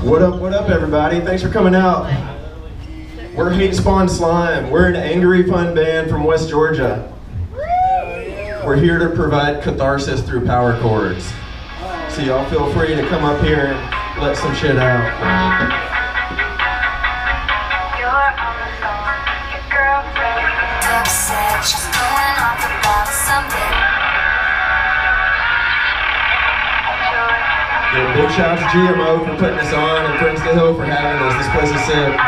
What up, everybody? Thanks for coming out. We're Hate Spawn Slime. We're an angry, fun band from West Georgia. We're here to provide catharsis through power chords. So y'all feel free to come up here and let some shit out. Yeah, big shout out to GMO for putting us on and Prince the Hill for having us. This place is sick.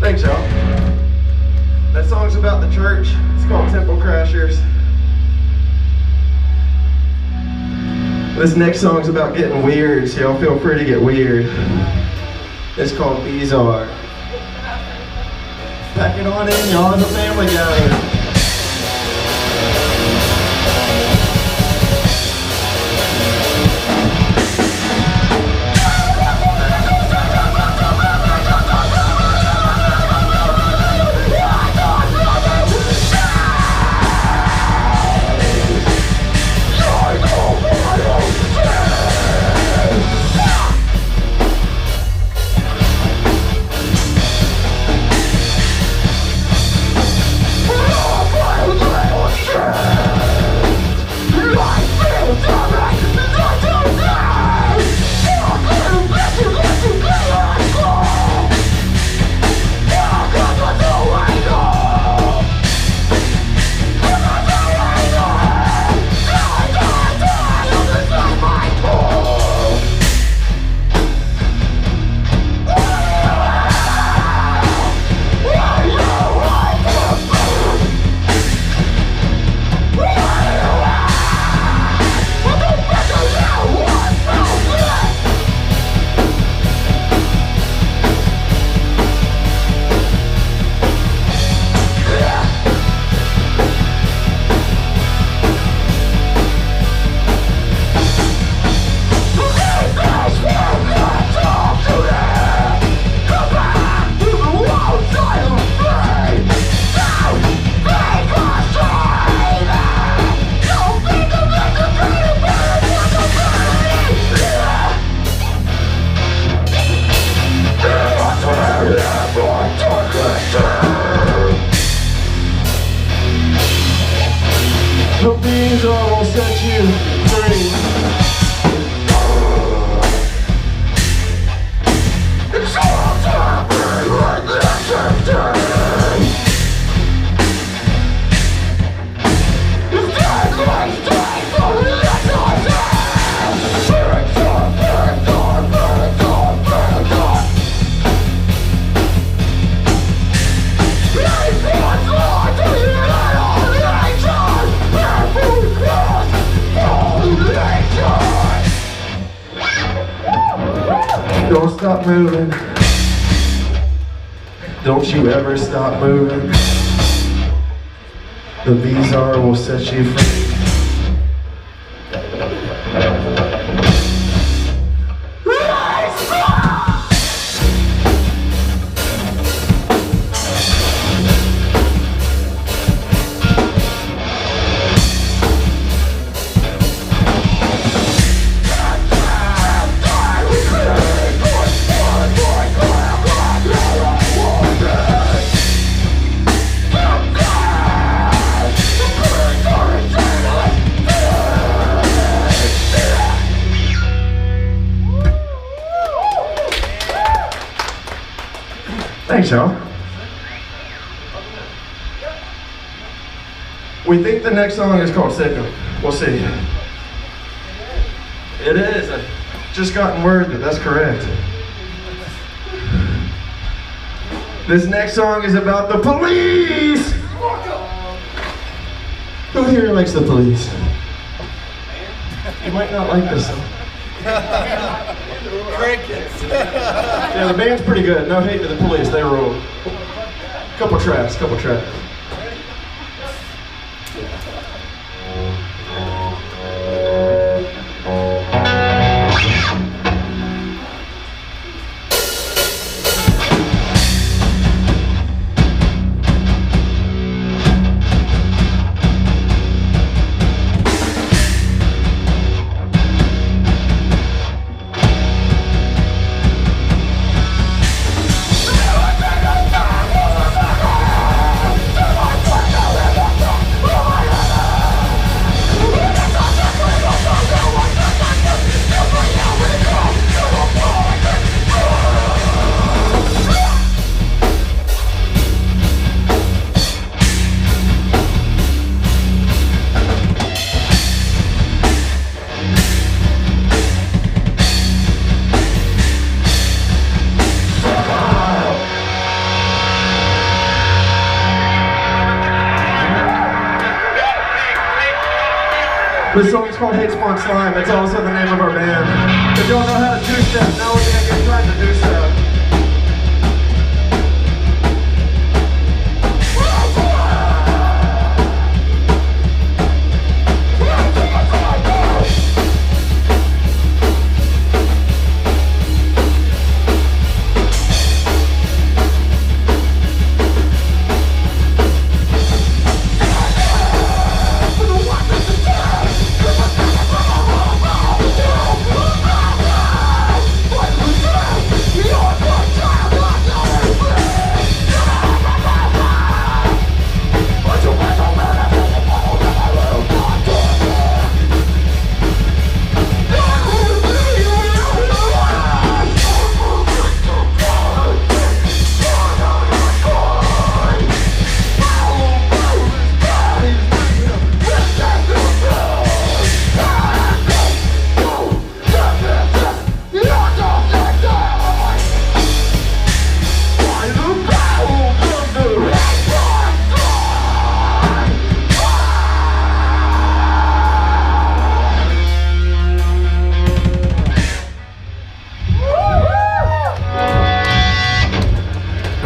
Thanks, y'all. That song's about the church. It's called Temple Crashers. This next song's about getting weird, so y'all feel free to get weird. It's called Bizarre. Pack it on in, y'all. It's a family gathering. Oh! These all will set you free. Don't stop moving. Don't you ever stop moving. The Bizarre will set you free. Thanks, y'all. We think the next song is called Signal. We'll see. It is. I just gotten word that that's correct. This next song is about the police. Who here likes the police? You might not like this song. Crickets. Yeah, the band's pretty good. No hate to the police, they rule. Couple tracks. This song is called Hate Spawn Slime. It's also the name of our band. If y'all know how to two-step, now we're gonna get trying to do-step.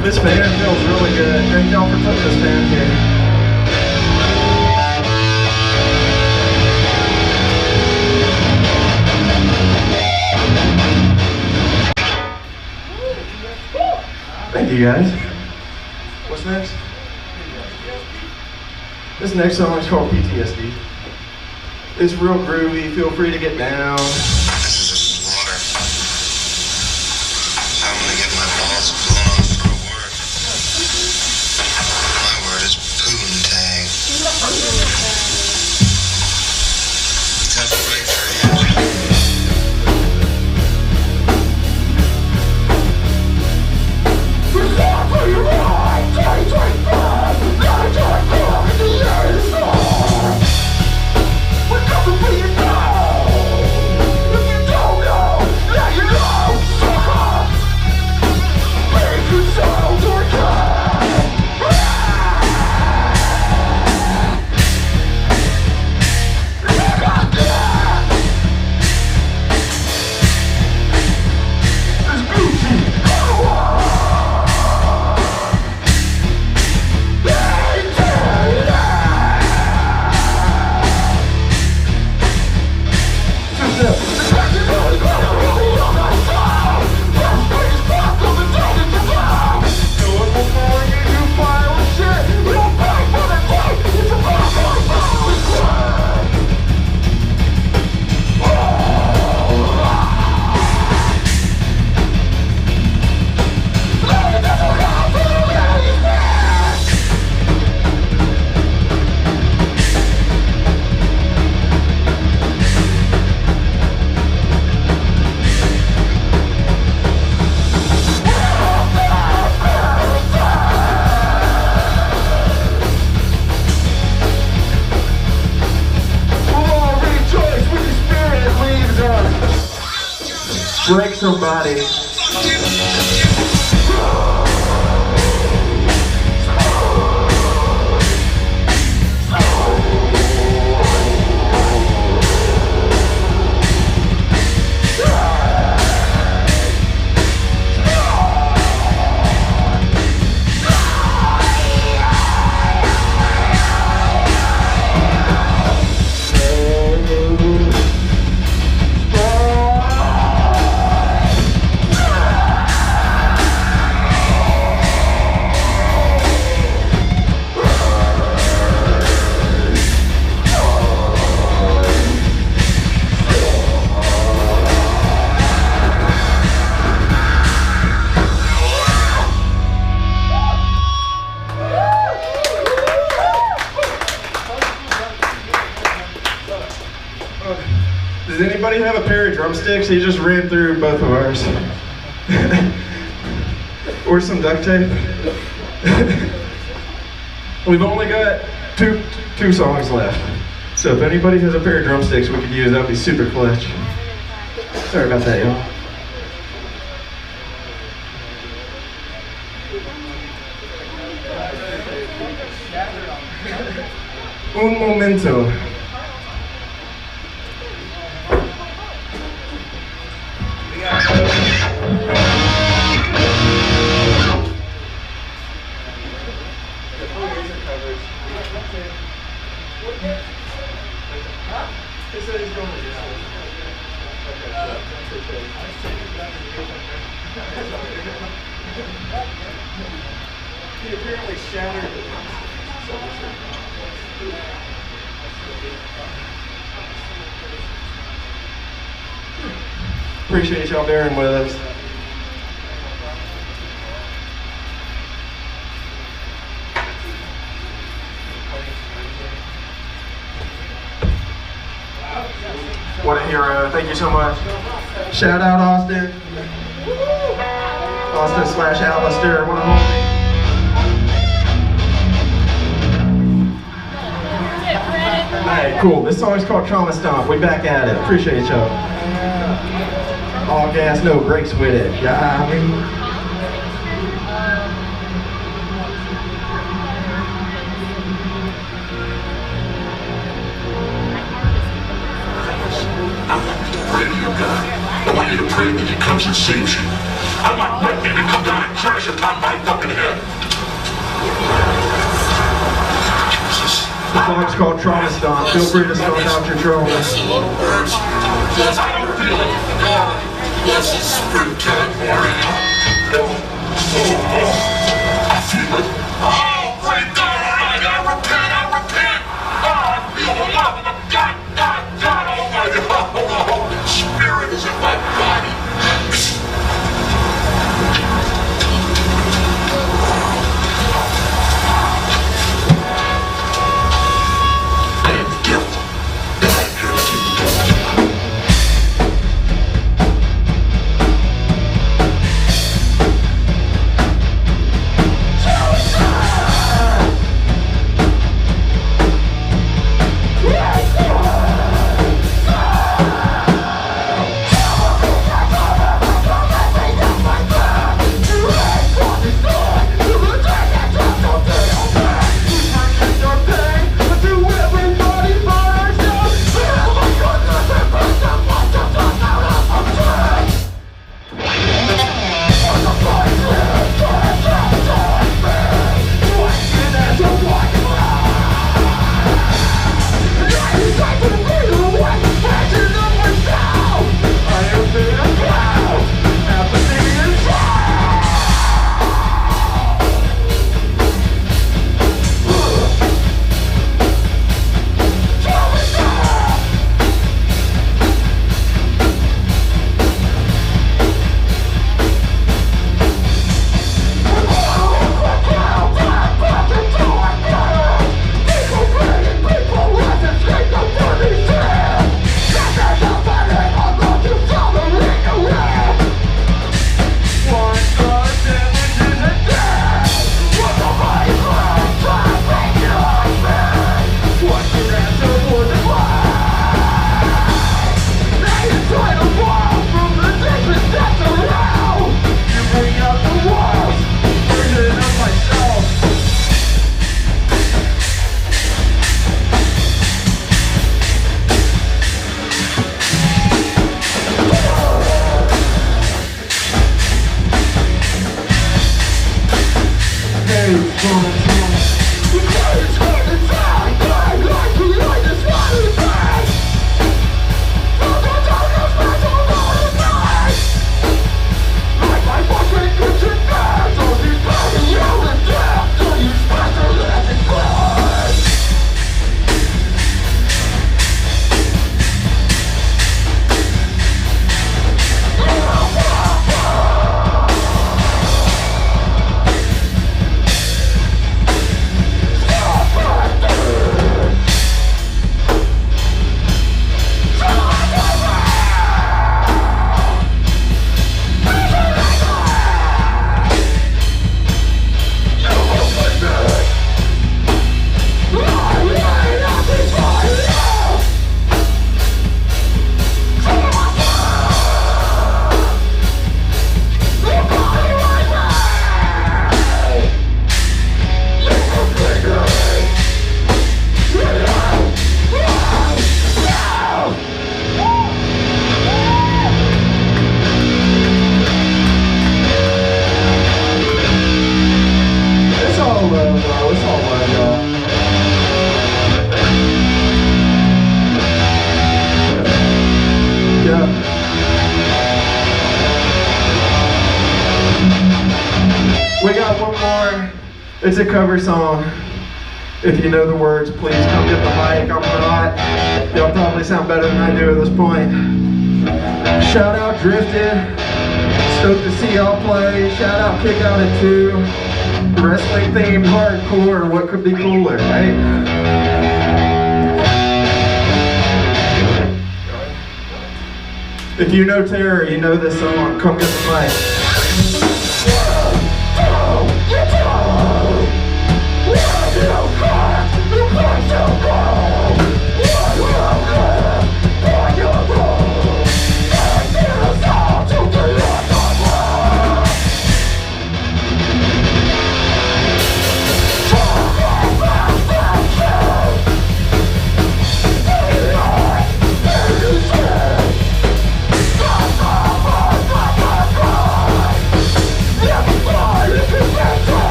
This band feels really good. Thank y'all for putting this band here. Thank you guys. What's next? This next song is called PTSD. It's real groovy. Feel free to get down. Break somebody. Does anybody have a pair of drumsticks? He just ran through both of ours. Or some duct tape. We've only got two songs left. So if anybody has a pair of drumsticks we could use, that would be super clutch. Sorry about that, y'all. Un momento. He apparently shattered it. Appreciate y'all bearing with us. What a hero. Thank you so much. Shout out Austin. Austin/Alistair. What a homie. Alright, cool. This song is called Trauma Stomp. We back at it. Appreciate y'all. All gas, no brakes with it. Yeah, I mean. I want you to pray when he comes and saves you. I want lightning to come down and crash upon my fucking head. Jesus. The song's called Trauma Stomp. Feel free to stomp out your trauma. Yes, a little birds. Yes, I don't feel it. Yes, it's springtime morning. I feel it. Oh, great God Almighty, I repent. Oh, I feel the love of the God Almighty. The Holy Spirit is in my body. We got one more. It's a cover song. If you know the words, please come get the mic. I'm not. Y'all probably sound better than I do at this point. Shout out Drifted. Stoked to see y'all play. Shout out Kick Out at 2. Wrestling themed hardcore. What could be cooler, right? If you know Terror, you know this song. Come get the mic.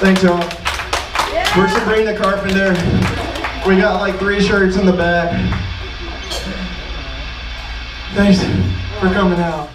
Thanks, y'all. We're Sabrina Carpenter. We got like 3 shirts in the back. Thanks for coming out.